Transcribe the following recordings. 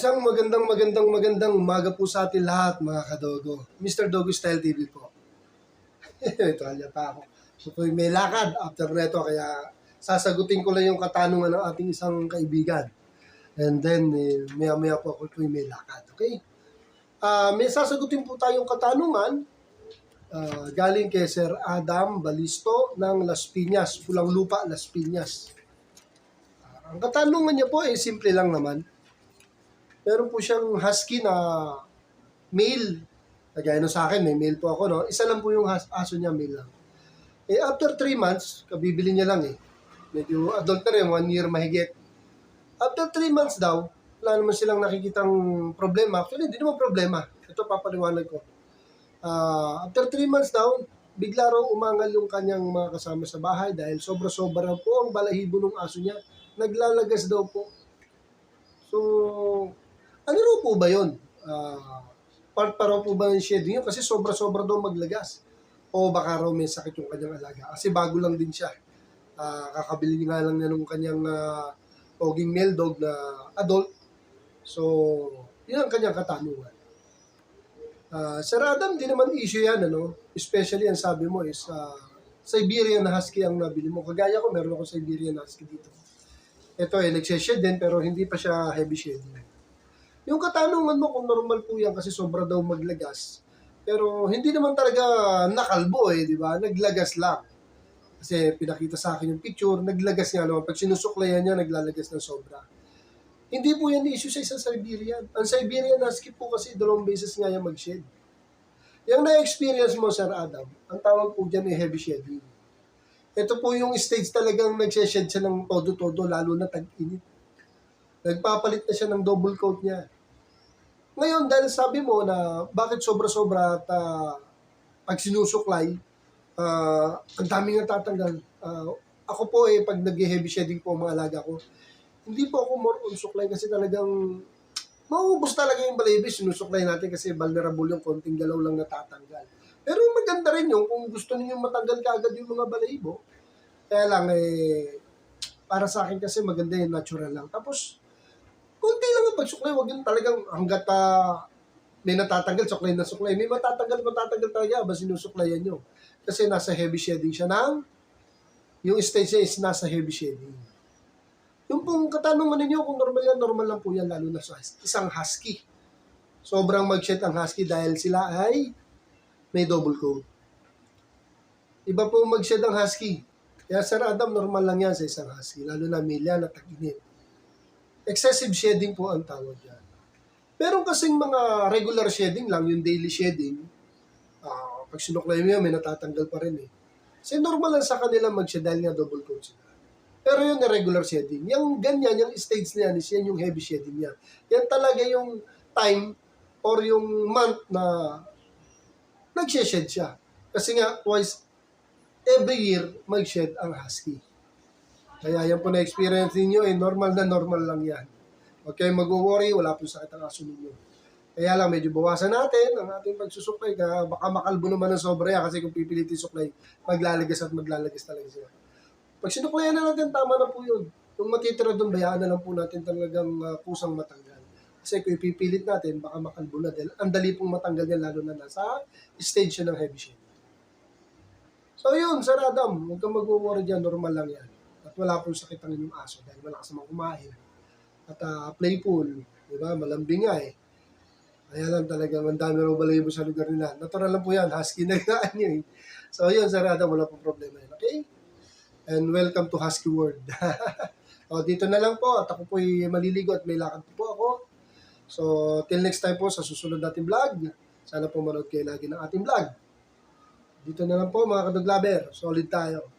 Isang magandang umaga po sa atin lahat mga kadogo. Mr. Dogo Style TV po. Ito kanya pa ako. So po may lakad after neto kaya sasagutin ko lang yung katanungan ng ating isang kaibigan. And then maya po ako po may lakad. Okay? May sasagutin po tayong katanungan galing kay Sir Adam Balisto ng Las Piñas, Pulang Lupa, Las Piñas. Ang katanungan niya po ay simple lang naman. Meron po siyang husky na male. Kagaya no sa akin, may male po ako, no? Isa lang po yung aso niya, male lang. After 3 months, kabibili niya lang Medyo adult na rin, 1 year mahigit. After 3 months daw, wala naman silang nakikitang problema. Actually, hindi naman problema. Ito papaliwanag ko. After 3 months daw, bigla raw umangal yung kanyang mga kasama sa bahay dahil sobra-sobra po ang balahibo ng aso niya. Naglalagas daw po. So, ano raw po ba yun? Part pa raw po ba yung shedding yun? Kasi sobra-sobra daw maglagas. O baka raw may sakit yung kanyang alaga. Kasi bago lang din siya. Kakabili nga lang niya ng kanyang poging male dog na adult. So, yun ang kanyang katanungan. Sir Adam, di naman issue yan, ano? Especially ang sabi mo is Siberian Husky ang nabili mo. Kagaya ko, meron ako Siberian Husky dito. Ito nagseshed din pero hindi pa siya heavy shedding. Yung katanungan mo kung normal po yan kasi sobra daw maglagas. Pero hindi naman talaga nakalbo di ba? Naglagas lang. Kasi pinakita sa akin yung picture, naglagas nga naman. Pag sinusuklayan niya, naglalagas ng sobra. Hindi po yan issue sa isang Siberian. Ang Siberian Husky po kasi 2 beses nga yan mag-shed. Yung na-experience mo, Sir Adam, ang tawag po dyan ay heavy shedding. Ito po yung stage talagang nagseshed siya ng todo-todo, lalo na tag-init. Nagpapalit na siya ng double coat niya. Ngayon, dahil sabi mo na bakit sobra-sobra at pag sinusuklay, ang daming natatanggal. Ako po pag nag-heavy shedding po ang mga alaga ko, hindi po ako more on suklay kasi talagang mauubos talaga yung balahibo. Sinusuklay natin kasi vulnerable yung konting galaw lang natatanggal. Pero maganda rin yung kung gusto niyo matanggal kaagad yung mga balahibo. Kaya lang para sa akin kasi maganda yung natural lang. Tapos, kunti lang ang pagsuklay. Huwag yun talagang hanggat may natatanggal, suklay na suklay. May matatanggal talaga ba sinusuklayan nyo. Kasi nasa heavy shedding siya yung stage niya is nasa heavy shedding. Yung pong katanungan ninyo kung normal lang po yan, lalo na sa isang husky. Sobrang mag-shed ang husky dahil sila ay may double coat. Iba po mag-shed ang husky. Kaya Sir Adam, normal lang yan sa isang husky, lalo na milya na tag-init. Excessive shedding po ang tawag yan. Meron kasing mga regular shedding lang, yung daily shedding. Pag sinuklay mo yan, may natatanggal pa rin Kasi normal lang sa kanila mag-shed dahil nga double coat sila. Pero yung irregular shedding, yung ganyan, yung stage na yan, is yan yung heavy shedding niya. Yan talaga yung time or yung month na nag-shed siya. Kasi nga, twice every year, mag-shed ang husky. Kaya yan po na-experience ninyo, normal lang yan. Huwag kayong mag-worry, wala po sakit ang aso ninyo. Kaya lang, medyo bawasan natin ang ating pagsusuklay. Baka makalbo naman ng sobra yan kasi kung pipilitin suklay, maglalagas talaga siya. Pag sinuklayan na natin, tama na po yun. Kung matitira doon, bayaan na lang po natin talagang kusang matanggal. Kasi kung ipipilit natin, baka makalbo na dahil ang dali pong matanggal yan, lalo na nasa stage siya ng heavy shedding. So yun, Sir Adam, huwag kang mag-worry dyan, normal lang yan. At wala pong sakit ang inyong aso dahil malakas naman kumain. At playful, di ba? Malambing nga Kaya lang talagang ang dami raw balahibo sa lugar nila. Natural lang po yan, husky na nyo So yun, Sir Adam, wala pong problema yan. Okay? And welcome to Husky World. Dito na lang po at ako po'y maliligo at may lakad po ako. So till next time po sa susunod nating vlog. Sana po manood kayo lagi ng ating vlog. Dito na lang po mga kadoglaber. Solid tayo.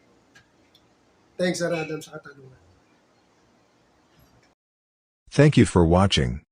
Thanks, Sir Adam, sa katanungan. Thank you for watching.